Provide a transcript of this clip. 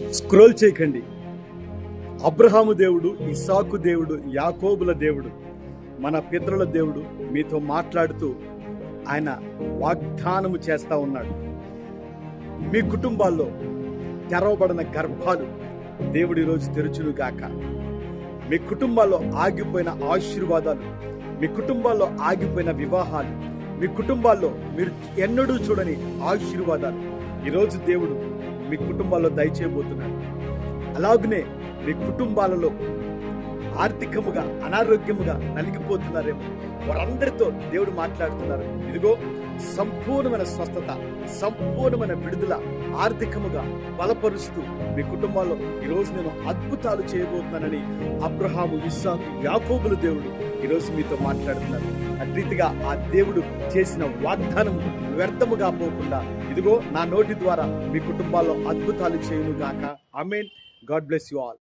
Scroll చేయకండి. అబ్రహాము దేవుడు, ఇస్సాకు దేవుడు, యాకోబుల దేవుడు, మన పితరుల దేవుడు మీతో మాట్లాడుతూ ఆయన వాగ్దానము చేస్తా ఉన్నాడు. మీ కుటుంబాల్లో తెరవబడిన గర్భాలు దేవుడు ఈరోజు తెరుచును గాక. మీ కుటుంబాల్లో ఆగిపోయిన ఆశీర్వాదాలు, మీ కుటుంబాల్లో ఆగిపోయిన వివాహాలు, మీ కుటుంబాల్లో మీరు ఎన్నడూ చూడని ఆశీర్వాదాలు ఈరోజు దేవుడు మీ కుటుంబాల్లో దయచేయబోతున్నాడు. అలాగనే మీ కుటుంబాలలో ఆర్థికముగా అనారోగ్యముగా నలిగిపోతున్నారేమో వారందరితో దేవుడు మాట్లాడుతున్నారు. ఇదిగో సంపూర్ణమైన స్వస్థత, సంపూర్ణమైన విడుదల ఆర్థికముగా బలపరుస్తూ మీ కుటుంబాల్లో ఈరోజు నేను అద్భుతాలు చేయబోతున్నానని అబ్రహాము, ఇస్సాకు, యాకోబుల దేవుడు ఈరోజు మీతో మాట్లాడుతున్నారు. అట్రీతిగా ఆ దేవుడు చేసిన వాగ్దానం వ్యర్థముగా పోకుండా ఇదిగో నా నోటి ద్వారా మీ కుటుంబాల్లో అద్భుతాలు చేయును గాక. Amen. God bless you all.